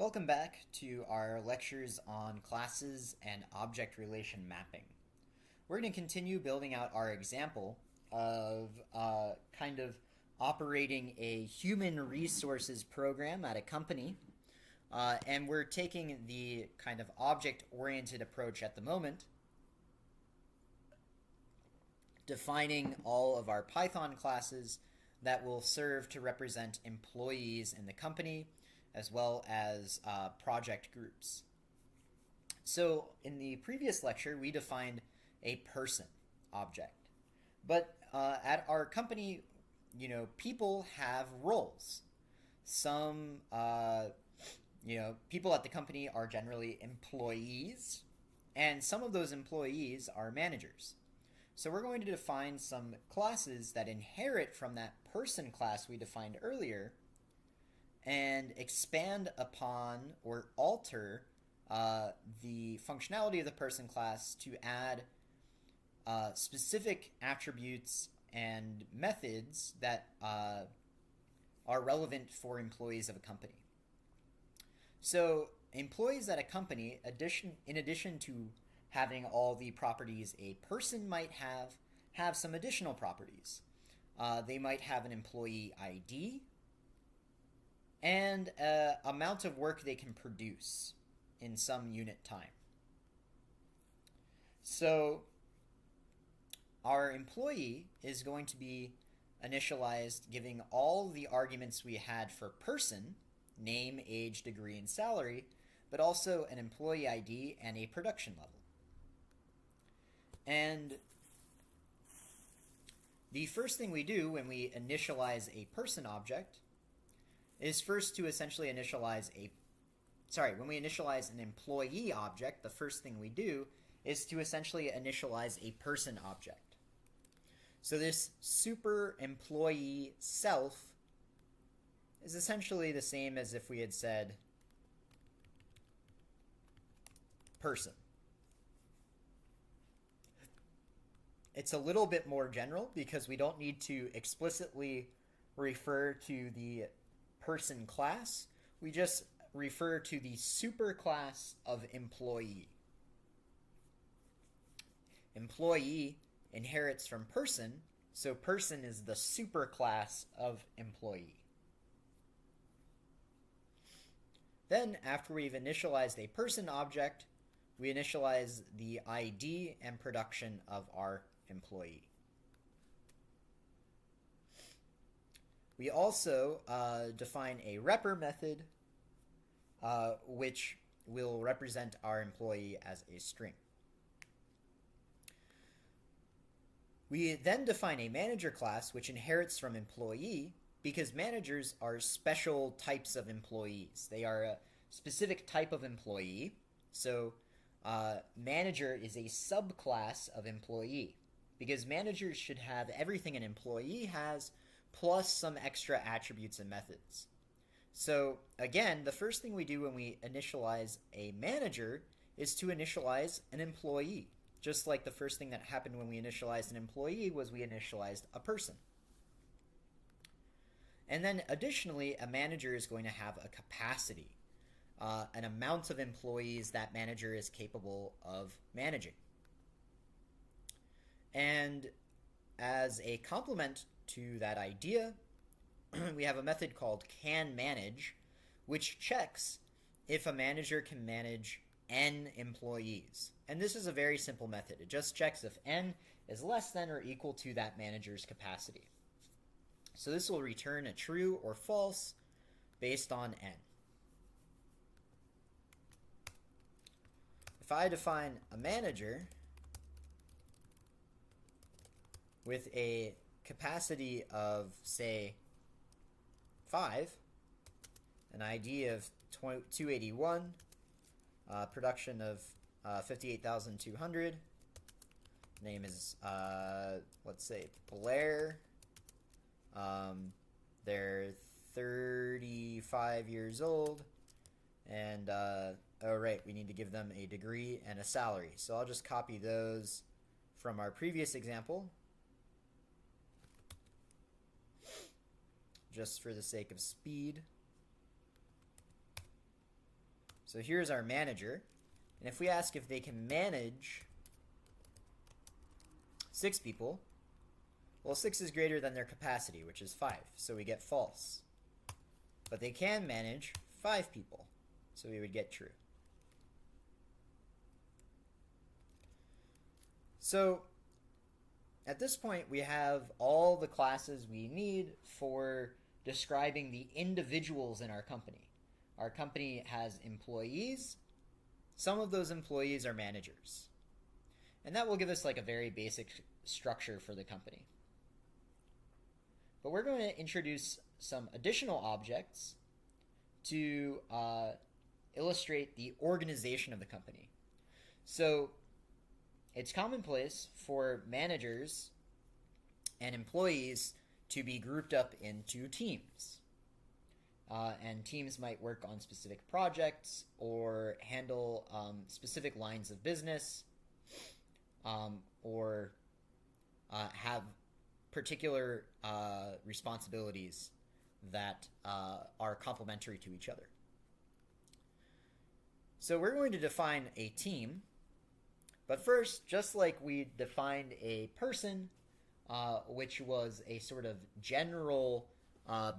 Welcome back to our lectures on classes and object relation mapping. We're going to continue building out our example of kind of operating a human resources program at a company. And we're taking the kind of object-oriented approach at the moment, defining all of our Python classes that will serve to represent employees in the company, as well as project groups. So in the previous lecture, we defined a person object. But at our company, people have roles. Some, people at the company are generally employees, and some of those employees are managers. So we're going to define some classes that inherit from that person class we defined earlier and expand upon or alter the functionality of the person class to add specific attributes and methods that are relevant for employees of a company. So employees at a company, in addition to having all the properties a person might have some additional properties. They might have an employee ID and amount of work they can produce in some unit time. So our employee is going to be initialized giving all the arguments we had for person, name, age, degree, and salary, but also an employee ID and a production level. And the first thing we do when we initialize a person object is first to essentially initialize when we initialize an employee object, the first thing we do is to essentially initialize a person object. So this super employee self is essentially the same as if we had said person. It's a little bit more general because we don't need to explicitly refer to the person class. We just refer to the superclass of employee. Employee inherits from person, so person is the superclass of employee. Then, after we've initialized a person object, we initialize the ID and production of our employee. We also define a repr method, which will represent our employee as a string. We then define a manager class, which inherits from employee, because managers are special types of employees. They are a specific type of employee. So manager is a subclass of employee, because managers should have everything an employee has, plus some extra attributes and methods. So again, the first thing we do when we initialize a manager is to initialize an employee. Just like the first thing that happened when we initialized an employee was we initialized a person. And then additionally, a manager is going to have a capacity, an amount of employees that manager is capable of managing. And as a complement to that idea, we have a method called canManage, which checks if a manager can manage n employees. And this is a very simple method. It just checks if n is less than or equal to that manager's capacity. So this will return a true or false based on n. If I define a manager with a capacity of, say, 5, an ID of 281, production of 58,200, name is, let's say, Blair, they're 35 years old, and, oh right, we need to give them a degree and a salary. So I'll just copy those from our previous example, just for the sake of speed. So here's our manager. And if we ask if they can manage 6 people, well, 6 is greater than their capacity, which is 5, so we get false. But they can manage 5 people, so we would get true. So at this point, we have all the classes we need for describing the individuals in our company. Our company has employees. Some of those employees are managers. And that will give us like a very basic structure for the company. But we're going to introduce some additional objects to illustrate the organization of the company. So it's commonplace for managers and employees to be grouped up into teams. And teams might work on specific projects or handle specific lines of business, or have particular responsibilities that are complementary to each other. So we're going to define a team, but first, just like we defined a person, which was a sort of general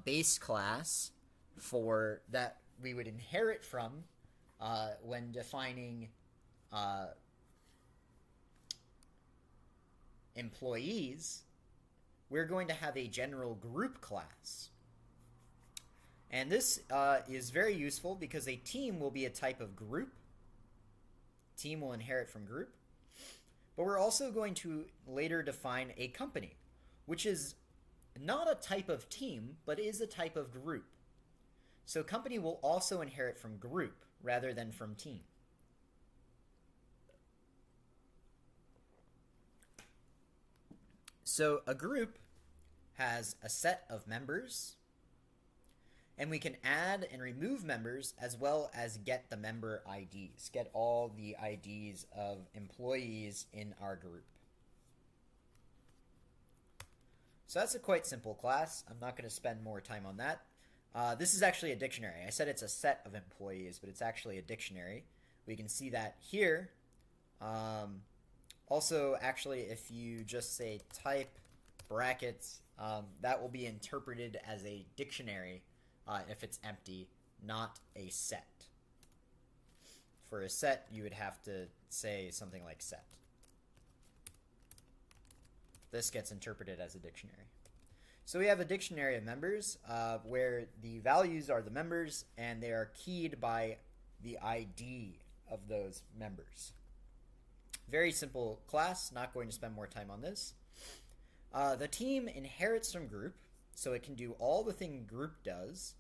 base class for that we would inherit from when defining employees, we're going to have a general group class. And this is very useful because a team will be a type of group. Team will inherit from group. But we're also going to later define a company, which is not a type of team, but is a type of group. So company will also inherit from group rather than from team. So a group has a set of members, and we can add and remove members as well as get the member IDs, get all the IDs of employees in our group. So that's a quite simple class. I'm not going to spend more time on that. This is actually a dictionary. I said it's a set of employees, but it's actually a dictionary. We can see that here. Also, actually, if you just say type brackets, that will be interpreted as a dictionary if it's empty, not a set. For a set, you would have to say something like set. This gets interpreted as a dictionary. So we have a dictionary of members where the values are the members and they are keyed by the ID of those members. Very simple class, not going to spend more time on this. The team inherits from group, so it can do all the thing group does,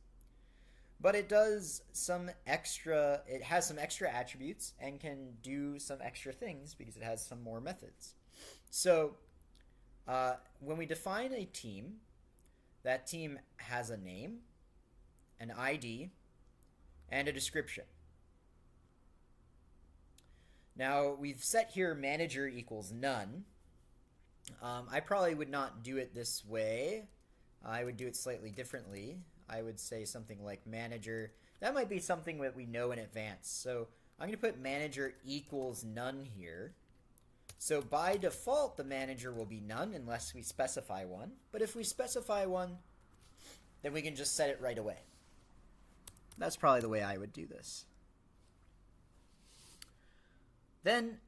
but it does it has some extra attributes and can do some extra things because it has some more methods. So when we define a team, that team has a name, an ID, and a description. Now, we've set here manager equals none. I probably would not do it this way. I would do it slightly differently. I would say something like manager. That might be something that we know in advance. So I'm going to put manager equals none here. So by default, the manager will be none unless we specify one. But if we specify one, then we can just set it right away. That's probably the way I would do this. Then,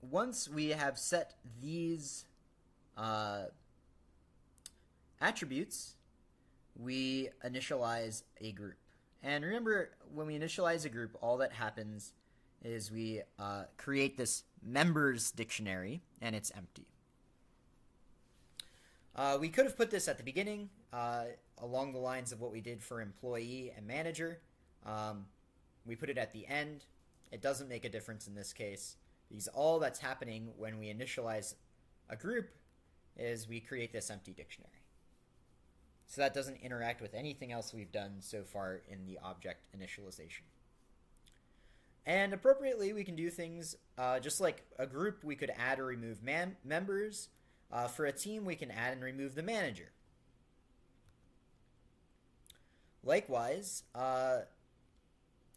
once we have set these attributes, we initialize a group. And remember, when we initialize a group, all that happens is we create this members dictionary, and it's empty. We could have put this at the beginning, along the lines of what we did for employee and manager. We put it at the end. It doesn't make a difference in this case, because all that's happening when we initialize a group is we create this empty dictionary. So that doesn't interact with anything else we've done so far in the object initialization. And appropriately, we can do things just like a group, we could add or remove members. For a team, we can add and remove the manager. Likewise,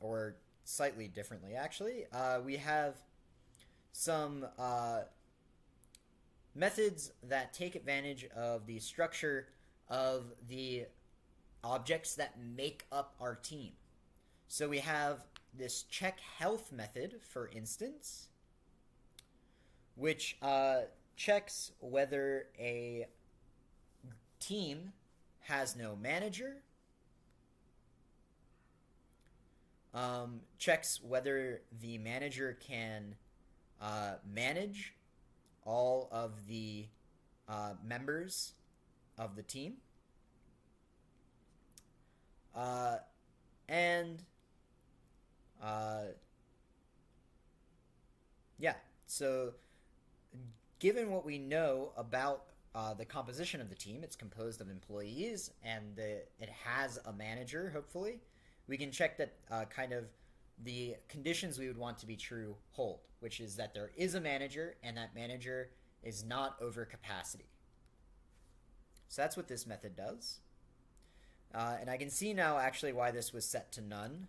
or slightly differently actually. We have some methods that take advantage of the structure of the objects that make up our team. So we have this check health method, for instance, which checks whether a team has no manager, checks whether the manager can manage all of the members of the team, and yeah, so given what we know about the composition of the team, it's composed of employees, and it has a manager, hopefully, we can check that kind of the conditions we would want to be true hold, which is that there is a manager and that manager is not over capacity. So that's what this method does. And I can see now actually why this was set to none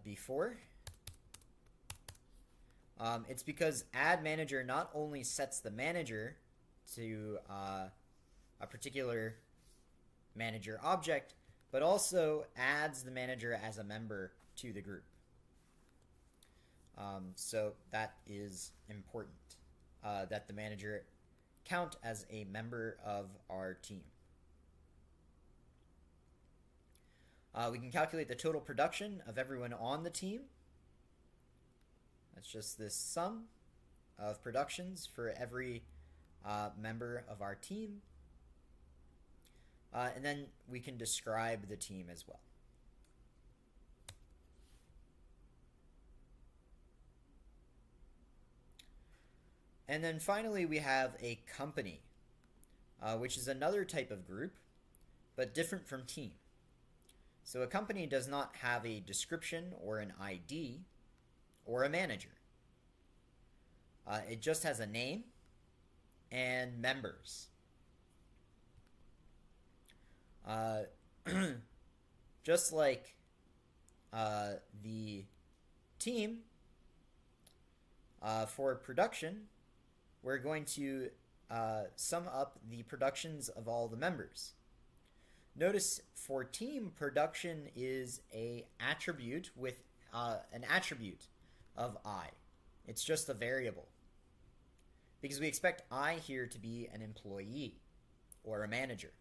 before. It's because add manager not only sets the manager to a particular manager object, but also adds the manager as a member to the group. So that is important, that the manager count as a member of our team. We can calculate the total production of everyone on the team. That's just this sum of productions for every member of our team. And then we can describe the team as well. And then finally we have a company, which is another type of group, but different from team. So a company does not have a description or an ID or a manager. It just has a name and members. Just like the team, for production, we're going to sum up the productions of all the members. Notice for team, production is an attribute with an attribute of I. It's just a variable, because we expect I here to be an employee or a manager.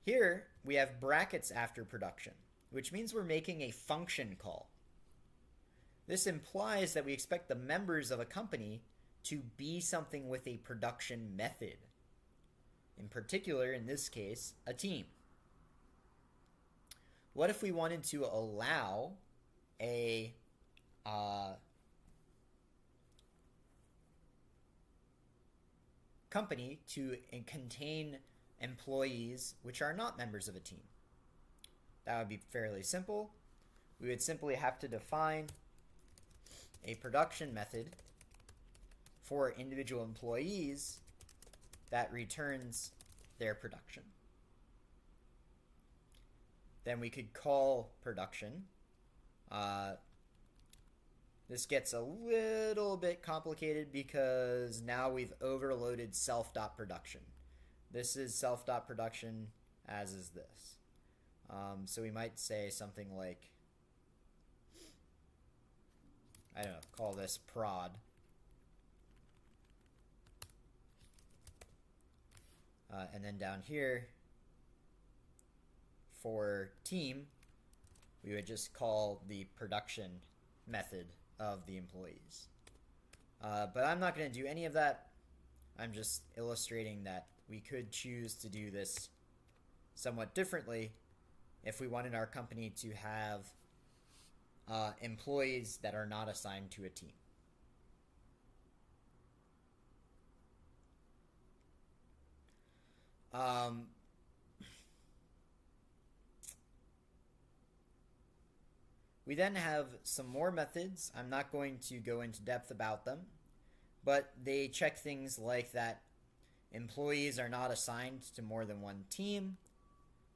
Here we have brackets after production, which means we're making a function call. This implies that we expect the members of a company to be something with a production method. In particular, in this case, a team. What if we wanted to allow a company to contain employees which are not members of a team? That would be fairly simple. We would simply have to define a production method for individual employees that returns their production. Then we could call production. This gets a little bit complicated because now we've overloaded self.production. This is self.production, as is this. So we might say something like, I don't know, call this prod. And then down here, for team, we would just call the production method of the employees. But I'm not going to do any of that. I'm just illustrating that we could choose to do this somewhat differently if we wanted our company to have employees that are not assigned to a team. We then have some more methods. I'm not going to go into depth about them, but they check things like that employees are not assigned to more than one team,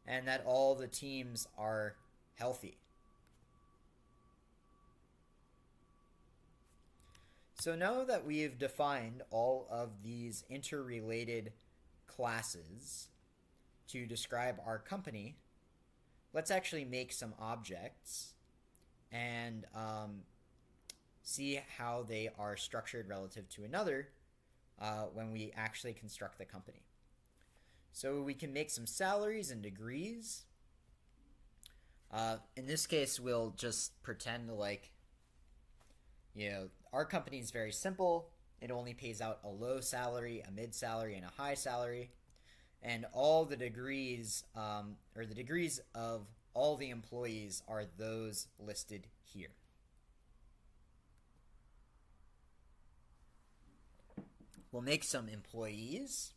and that all the teams are healthy. So now that we've defined all of these interrelated classes to describe our company, let's actually make some objects and see how they are structured relative to another when we actually construct the company. So we can make some salaries and degrees. In this case, we'll just pretend like, our company is very simple. It only pays out a low salary, a mid salary, and a high salary. And all the degrees, or the degrees of all the employees are those listed here. We'll make some employees.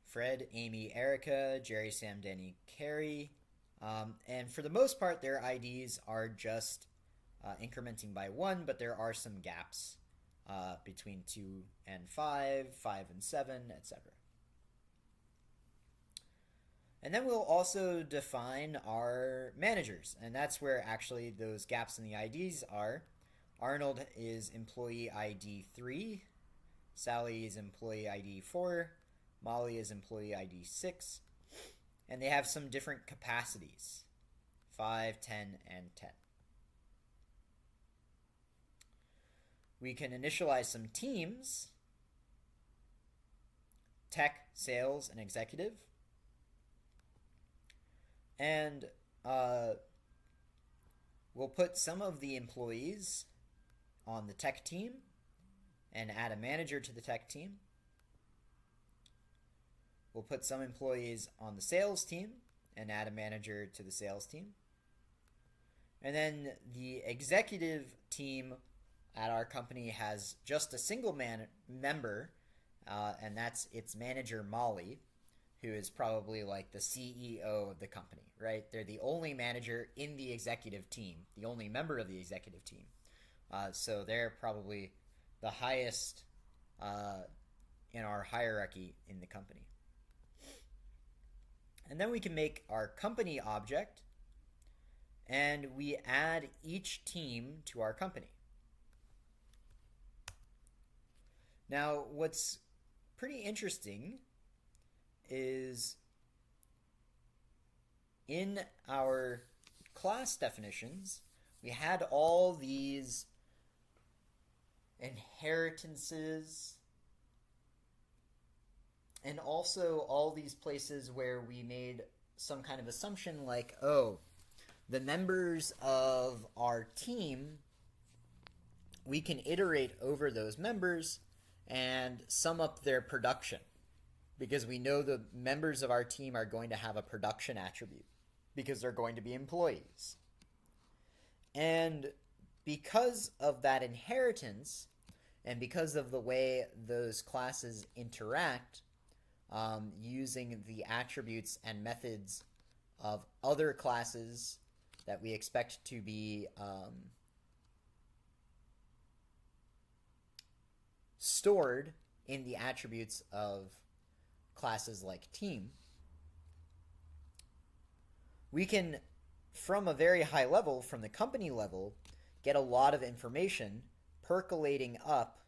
Fred, Amy, Erica, Jerry, Sam, Danny, Carrie. And for the most part, their IDs are just incrementing by 1, but there are some gaps between 2 and 5, 5 and 7, etc. And then we'll also define our managers, and that's where actually those gaps in the IDs are. Arnold is employee ID 3, Sally is employee ID 4, Molly is employee ID 6, and they have some different capacities, 5, 10, and 10. We can initialize some teams, tech, sales, and executive. And we'll put some of the employees on the tech team and add a manager to the tech team. We'll put some employees on the sales team and add a manager to the sales team. And then the executive team at our company has just a single member, and that's its manager, Molly, who is probably like the CEO of the company, right? They're the only manager in the executive team, the only member of the executive team. So they're probably the highest in our hierarchy in the company. And then we can make our company object, and we add each team to our company. Now, what's pretty interesting is in our class definitions, we had all these inheritances and also all these places where we made some kind of assumption like, oh, the members of our team, we can iterate over those members and sum up their production, because we know the members of our team are going to have a production attribute because they're going to be employees. And because of that inheritance and because of the way those classes interact, using the attributes and methods of other classes that we expect to be stored in the attributes of classes like team, we can, from a very high level, from the company level, get a lot of information percolating up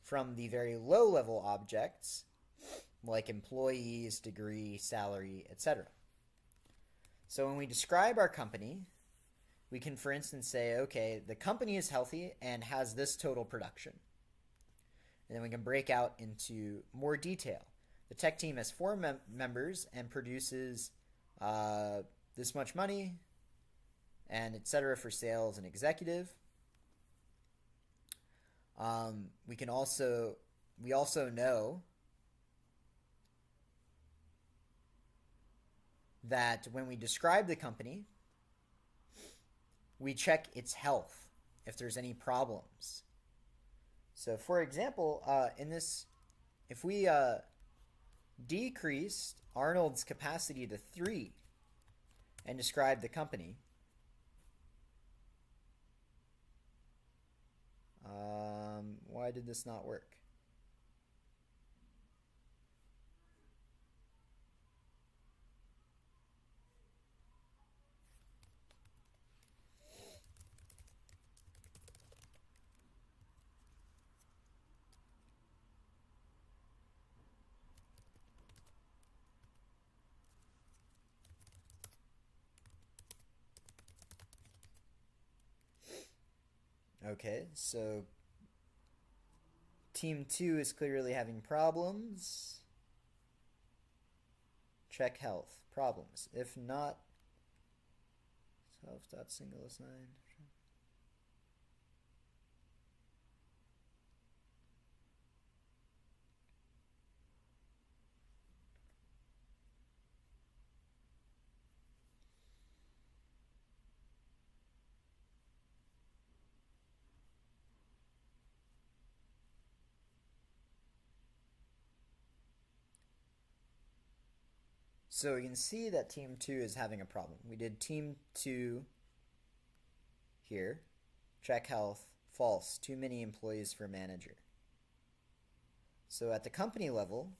from the very low level objects like employees, degree, salary, etc. So when we describe our company, we can, for instance, say, okay, the company is healthy and has this total production. And then we can break out into more detail. The tech team has 4 members and produces this much money, and etc. for sales and executive. We also know that when we describe the company, we check its health, if there's any problems. So for example, if we decreased Arnold's capacity to 3 and described the company, why did this not work? Okay, so team 2 is clearly having problems. Check health. Problems. If not, self.single-assign. So we can see that team 2 is having a problem. We did team 2 here. Check health. False. Too many employees for manager. So at the company level,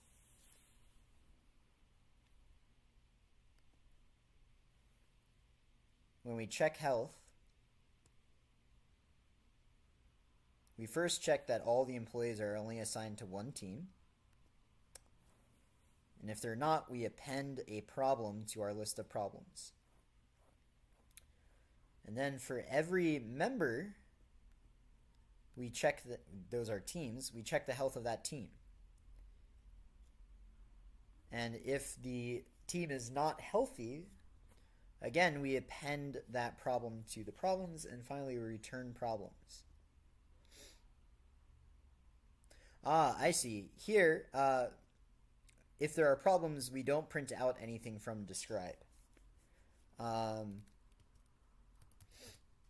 when we check health, we first check that all the employees are only assigned to one team. And if they're not, we append a problem to our list of problems. And then for every member, we check those are teams, we check the health of that team. And if the team is not healthy, again, we append that problem to the problems, and finally we return problems. I see. Here, if there are problems, we don't print out anything from describe.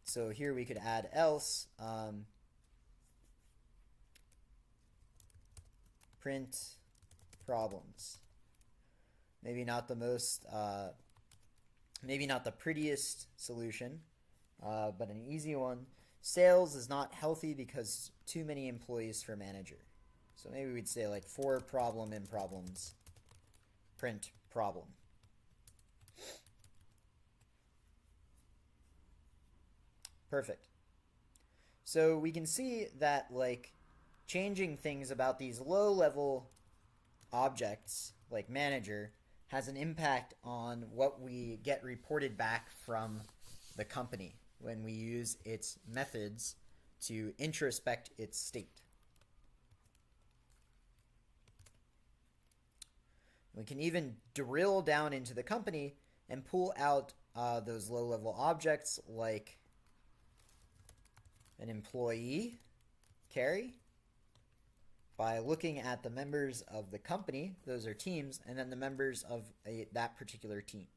So here we could add else, print problems. Maybe not the most, maybe not the prettiest solution, but an easy one. Sales is not healthy because too many employees for manager. So maybe we'd say like for problem in problems, print problem. Perfect. So we can see that like changing things about these low level objects like manager has an impact on what we get reported back from the company when we use its methods to introspect its state. We can even drill down into the company and pull out those low-level objects like an employee carry by looking at the members of the company, those are teams, and then the members of that particular team.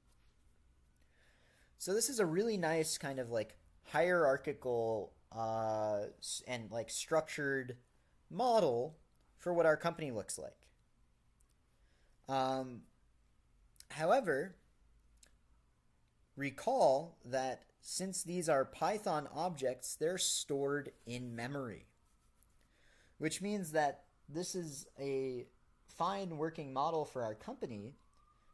So this is a really nice kind of like hierarchical and like structured model for what our company looks like. However, recall that since these are Python objects, they're stored in memory, which means that this is a fine working model for our company,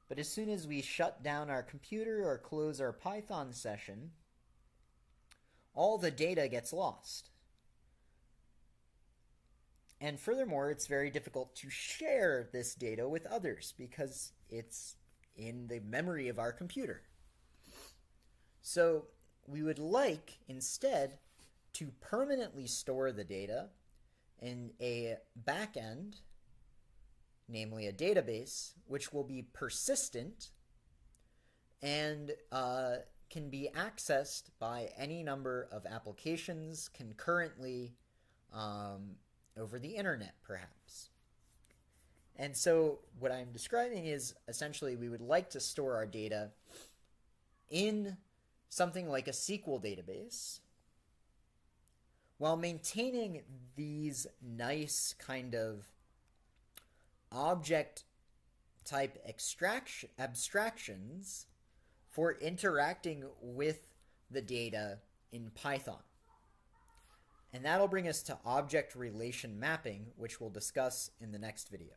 but as soon as we shut down our computer or close our Python session, all the data gets lost. And furthermore, it's very difficult to share this data with others because it's in the memory of our computer. So we would like instead to permanently store the data in a backend, namely a database, which will be persistent and can be accessed by any number of applications concurrently over the internet, perhaps. And so what I'm describing is essentially we would like to store our data in something like a SQL database while maintaining these nice kind of object type abstractions for interacting with the data in Python. And that'll bring us to object relation mapping, which we'll discuss in the next video.